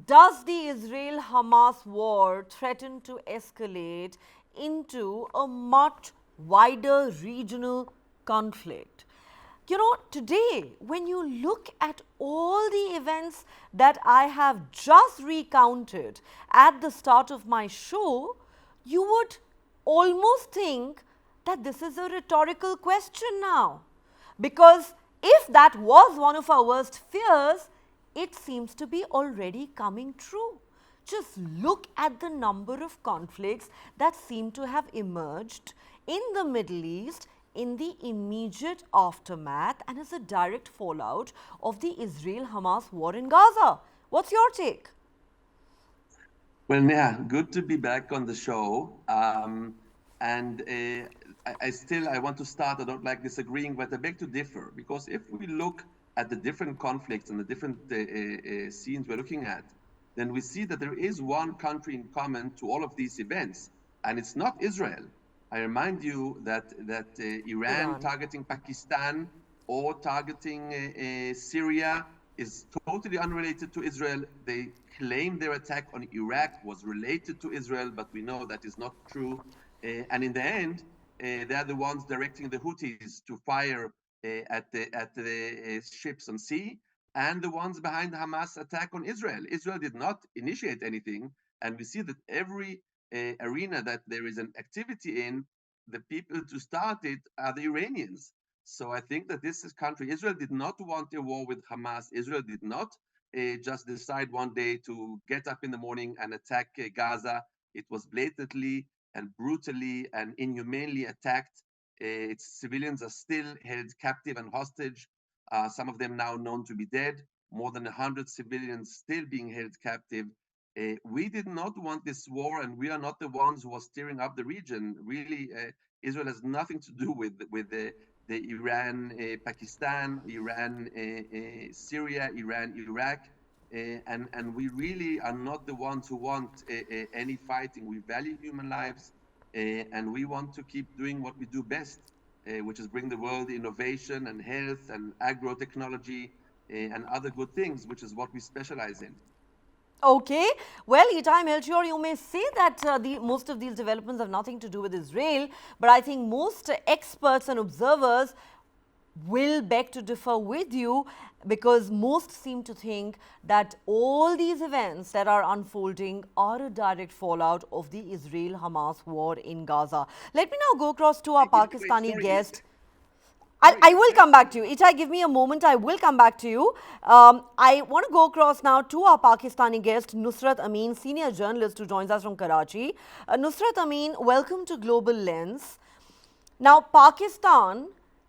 Does the Israel-Hamas war threaten to escalate into a much wider regional conflict? You know, today, when you look at all the events that I have just recounted at the start of my show, you would almost think that this is a rhetorical question now. Because if that was one of our worst fears, it seems to be already coming true. Just look at the number of conflicts that seem to have emerged in the Middle East in the immediate aftermath and as a direct fallout of the Israel-Hamas war in Gaza. What's your take? Well, yeah, good to be back on the show. And I want to start. I don't like disagreeing, but I beg to differ because if we look at the different conflicts and the different scenes we're looking at, then we see that there is one country in common to all of these events, and it's not Israel. I remind you that Iran Iran. targeting Pakistan or targeting Syria is totally unrelated to Israel. They claim their attack on Iraq was related to Israel, but we know that is not true. And in the end, they are the ones directing the Houthis to fire at the ships on sea, and the ones behind the Hamas attack on Israel. Israel did not initiate anything, and we see that every arena that there is an activity in, the people to start it are the Iranians. So I think that this is country, Israel did not want a war with Hamas. Israel did not just decide one day to get up in the morning and attack Gaza. It was blatantly and brutally and inhumanely attacked. Its civilians are still held captive and hostage. Some of them now known to be dead. More than 100 civilians still being held captive. We did not want this war, and we are not the ones who are stirring up the region. Really, Israel has nothing to do with the Iran, Pakistan, Iran, Syria, Iran, Iraq. And we really are not the ones who want any fighting. We value human lives, and we want to keep doing what we do best, which is bring the world innovation and health and agro technology and other good things, which is what we specialize in. Okay, well, Itai Melchior, you may say that most of these developments have nothing to do with Israel, but I think most experts and observers will beg to differ with you because most seem to think that all these events that are unfolding are a direct fallout of the Israel-Hamas war in Gaza. Let me now go across to our Wait, Pakistani sorry, guest. sorry, I will come back to you. Itai, give me a moment. I will come back to you. I want to go across now to our Pakistani guest, Nusrat Amin, senior journalist who joins us from Karachi. Nusrat Amin, welcome to Global Lens. Now, Pakistan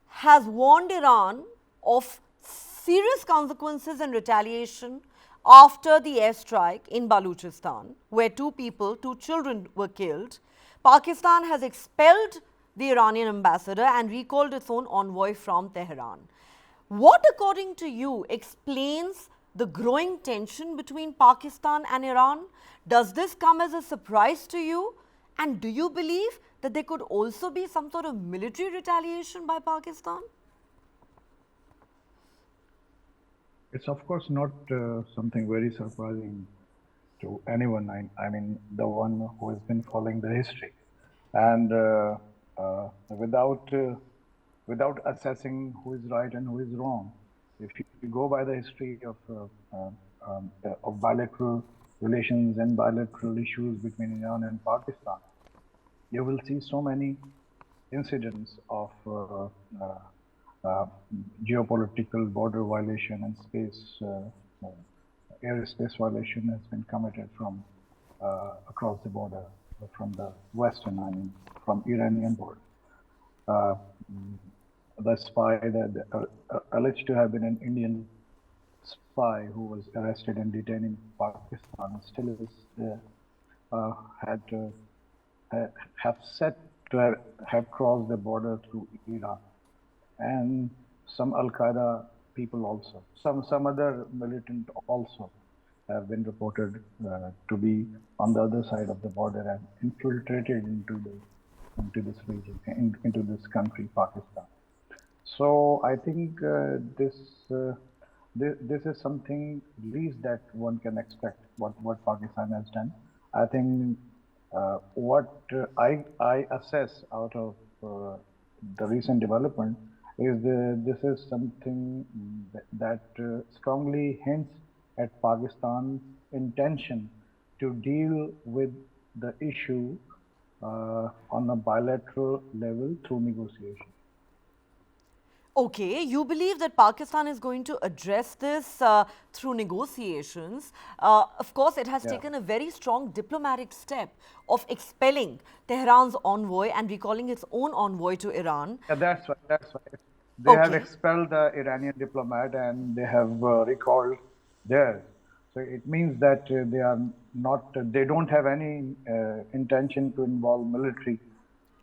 has warned Iran of serious consequences and retaliation after the airstrike in Baluchistan, where two children were killed. Pakistan has expelled the Iranian ambassador and recalled its own envoy from Tehran. What, according to you, explains the growing tension between Pakistan and Iran? Does this come as a surprise to you? And do you believe that there could also be some sort of military retaliation by Pakistan? It's of course not something very surprising to anyone. I mean, the one who has been following the history, and without assessing who is right and who is wrong, if you go by the history of bilateral relations and bilateral issues between Iran and Pakistan, you will see so many incidents of geopolitical border violation and airspace violation has been committed from across the border, from the western, I mean, from Iranian border. The spy that alleged to have been an Indian spy who was arrested and detained in Pakistan still is have said to have crossed the border through Iran, and some Al Qaeda people also, some other militant also have been reported to be on the other side of the border and infiltrated into this region, into this country, Pakistan. So I think this this is something least that one can expect. What Pakistan has done, I think. What I assess out of the recent development is this is something that strongly hints at Pakistan's intention to deal with the issue on a bilateral level through negotiation. Okay, you believe that Pakistan is going to address this through negotiations. Of course, it has Yeah. taken a very strong diplomatic step of expelling Tehran's envoy and recalling its own envoy to Iran. Yeah, that's right. That's right. They have Okay. expelled the Iranian diplomat and they have recalled theirs. So it means that they are not, they don't have any intention to involve military.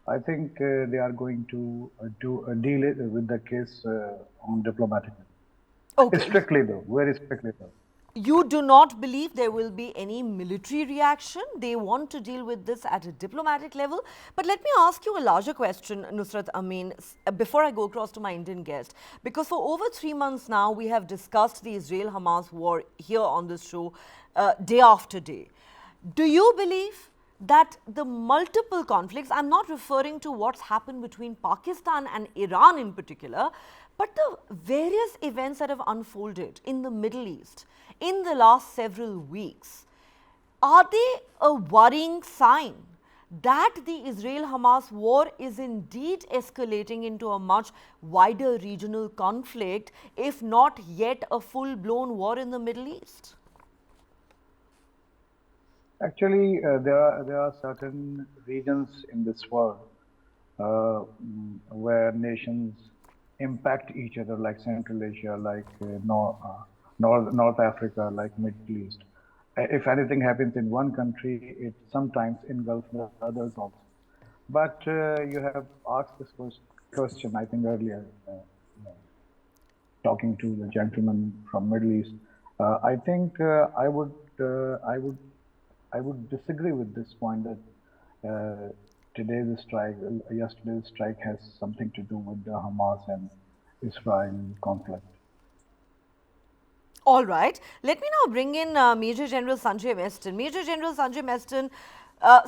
I think they are going to do a deal with the case on diplomatic. Okay. Strictly though, very strictly though. You do not believe there will be any military reaction. They want to deal with this at a diplomatic level. But let me ask you a larger question, Nusrat Amin, before I go across to my Indian guest. Because for over 3 months now, we have discussed the Israel-Hamas war here on this show day after day. Do you believe that the multiple conflicts, I'm not referring to what's happened between Pakistan and Iran in particular, but the various events that have unfolded in the Middle East in the last several weeks, are they a worrying sign that the Israel-Hamas war is indeed escalating into a much wider regional conflict, if not yet a full-blown war in the Middle East? Actually, there are certain regions in this world where nations impact each other, like Central Asia, like North Africa, like Middle East. If anything happens in one country, it sometimes engulfs the others also. But you have asked this question, I think, earlier, talking to the gentleman from Middle East. I think I would disagree with this point that yesterday's strike has something to do with the Hamas and Israel conflict. All right. Let me now bring in Major General Sanjay Meston. Major General Sanjay Meston,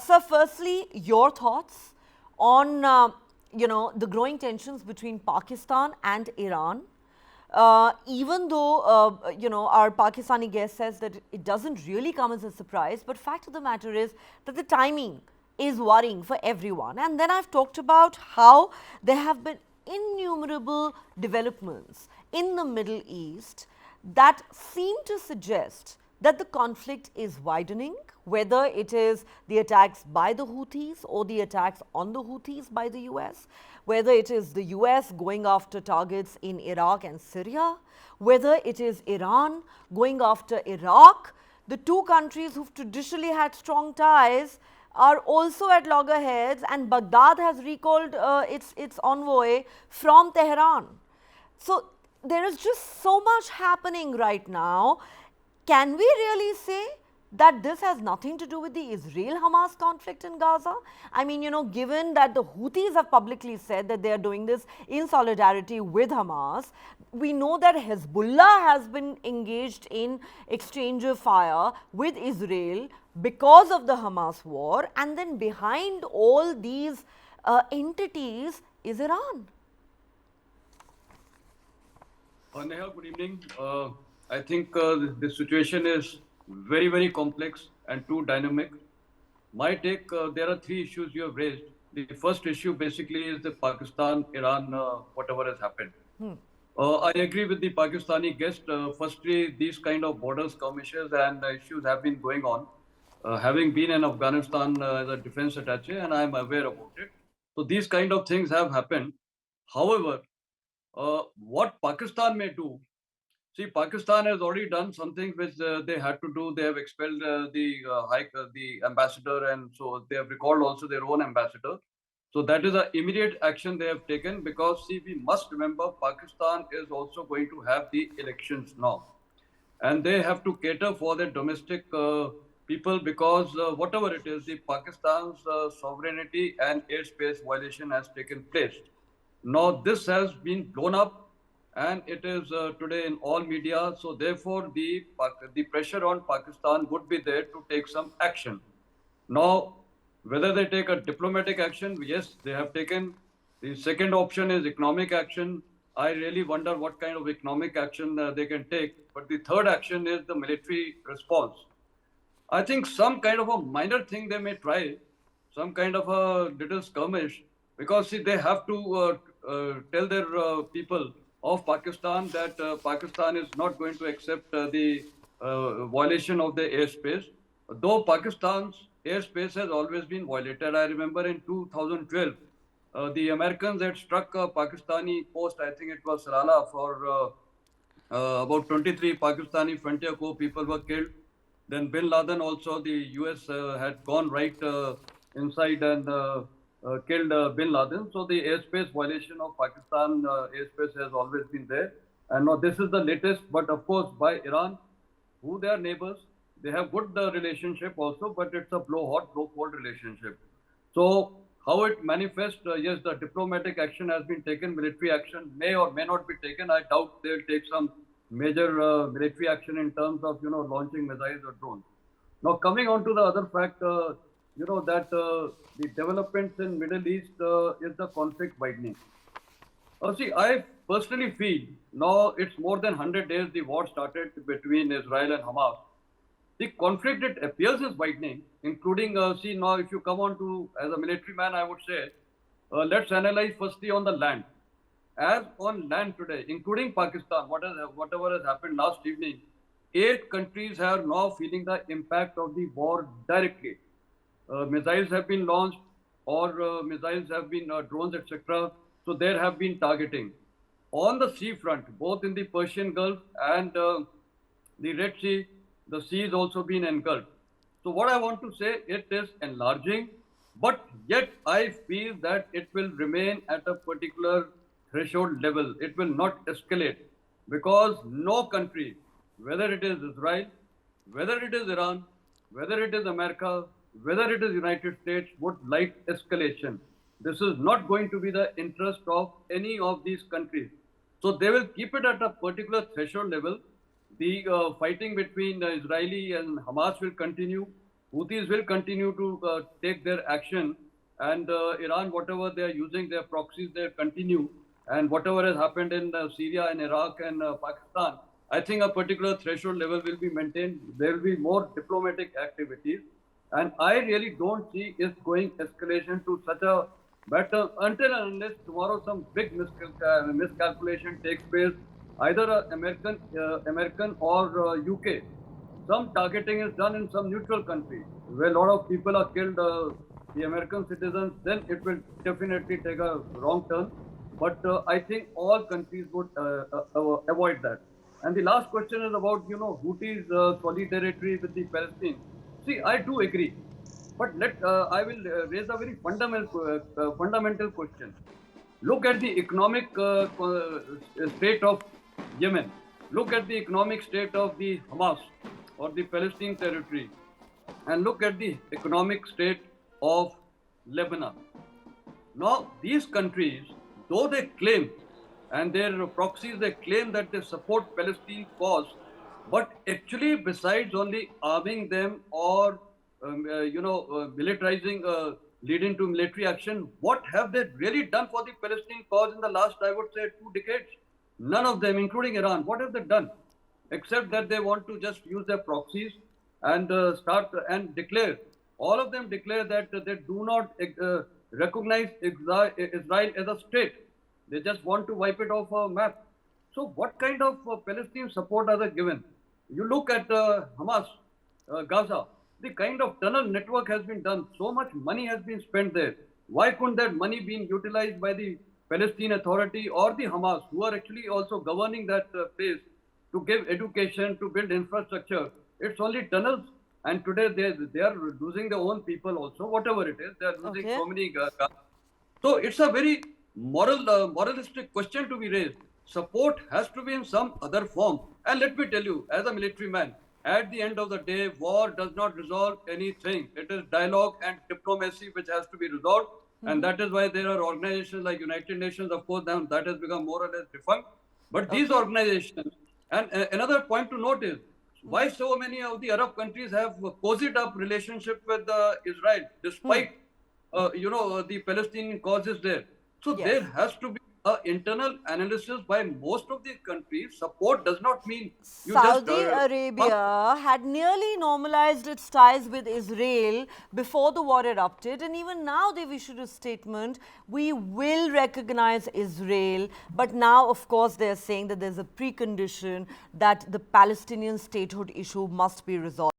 sir, firstly, your thoughts on, the growing tensions between Pakistan and Iran. Even though, our Pakistani guest says that it doesn't really come as a surprise, but fact of the matter is that the timing is worrying for everyone. And then I've talked about how there have been innumerable developments in the Middle East that seem to suggest that the conflict is widening, whether it is the attacks by the Houthis or the attacks on the Houthis by the US, whether it is the US going after targets in Iraq and Syria, whether it is Iran going after Iraq. The two countries who've traditionally had strong ties are also at loggerheads, and Baghdad has recalled its envoy from Tehran. So there is just so much happening right now. Can we really say that this has nothing to do with the Israel-Hamas conflict in Gaza? I mean, given that the Houthis have publicly said that they are doing this in solidarity with Hamas, we know that Hezbollah has been engaged in exchange of fire with Israel because of the Hamas war, and then behind all these entities is Iran. Nehal, good evening. I think the situation is very, very complex and too dynamic. My take, there are three issues you have raised. The first issue basically is the Pakistan-Iran, whatever has happened. I agree with the Pakistani guest. Firstly, these kind of border skirmishes and issues have been going on. Having been in Afghanistan as a defense attaché, and I am aware about it. So these kind of things have happened. However, what Pakistan may do, see, Pakistan has already done something which they had to do. They have expelled the ambassador, and so they have recalled also their own ambassador. So that is an immediate action they have taken, because see, we must remember Pakistan is also going to have the elections now, and they have to cater for their domestic people, because whatever it is, the Pakistan's sovereignty and airspace violation has taken place. Now this has been blown up, and it is today in all media. So therefore, the pressure on Pakistan would be there to take some action. Now, whether they take a diplomatic action, yes, they have taken. The second option is economic action. I really wonder what kind of economic action they can take. But the third action is the military response. I think some kind of a minor thing they may try, some kind of a little skirmish, because see, they have to tell their people of Pakistan that Pakistan is not going to accept the violation of the airspace. Though Pakistan's airspace has always been violated. I remember in 2012, the Americans had struck a Pakistani post, I think it was Salala, for about 23 Pakistani frontier corps people were killed. Then Bin Laden also, the US had gone right inside and killed Bin Laden. So the airspace violation of Pakistan airspace has always been there. And now this is the latest, but of course by Iran, who they are neighbors, they have good relationship also, but it's a blow hot, blow cold relationship. So how it manifests, yes, the diplomatic action has been taken, military action may or may not be taken. I doubt they'll take some major military action in terms of, launching missiles or drones. Now, coming on to the other fact, that the developments in Middle East is the conflict widening. See, I personally feel now it's more than 100 days the war started between Israel and Hamas. The conflict, it appears, is widening, including, see, now if you come on to, as a military man, I would say, let's analyze firstly on the land. As on land today, including Pakistan, whatever has happened last evening, 8 countries are now feeling the impact of the war directly. Missiles have been launched, or missiles have been drones, etc. So there have been targeting. On the sea front, both in the Persian Gulf and the Red Sea, the sea is also been engulfed. So what I want to say, it is enlarging, but yet I feel that it will remain at a particular threshold level. It will not escalate, because no country, whether it is Israel, whether it is Iran, whether it is America, whether it is United States, would like escalation. This is not going to be the interest of any of these countries. So they will keep it at a particular threshold level. The fighting between Israeli and Hamas will continue. Houthis will continue to take their action, and Iran, whatever they are using, their proxies, they continue. And whatever has happened in Syria and Iraq and Pakistan, I think a particular threshold level will be maintained. There will be more diplomatic activities. And I really don't see it going escalation to such a matter until and unless tomorrow some big miscalculation takes place, either American or UK. Some targeting is done in some neutral country where a lot of people are killed, the American citizens, then it will definitely take a wrong turn. But I think all countries would avoid that. And the last question is about, Houthis' solidarity with the Palestine. See, I do agree. But I will raise a very fundamental question. Look at the economic state of Yemen. Look at the economic state of the Hamas or the Palestine territory. And look at the economic state of Lebanon. Now, these countries, though they claim, and their proxies, they claim that they support Palestine cause, but actually, besides only arming them or militarizing, leading to military action, what have they really done for the Palestine cause in the last, I would say, 2 decades? None of them, including Iran. What have they done? Except that they want to just use their proxies and start and declare. All of them declare that they do not recognize Israel as a state. They just want to wipe it off a map. So what kind of Palestine support are they given? You look at Hamas, Gaza, the kind of tunnel network has been done. So much money has been spent there. Why couldn't that money be utilized by the Palestine Authority or the Hamas, who are actually also governing that place, to give education, to build infrastructure? It's only tunnels. And today they are losing their own people also, whatever it is. They are losing so many. So it's a very moralistic question to be raised. Support has to be in some other form. And let me tell you, as a military man, at the end of the day, war does not resolve anything. It is dialogue and diplomacy which has to be resolved. And that is why there are organizations like United Nations, of course, now that has become more or less defunct. But these organizations, and another point to note is why so many of the Arab countries have cozied up relationship with Israel, despite the Palestinian causes there. So Yes. there has to be an internal analysis by most of the countries. Support does not mean you just Saudi Arabia had nearly normalized its ties with Israel before the war erupted, and even now they've issued a statement, we will recognize Israel. But now, of course, they're saying that there's a precondition that the Palestinian statehood issue must be resolved.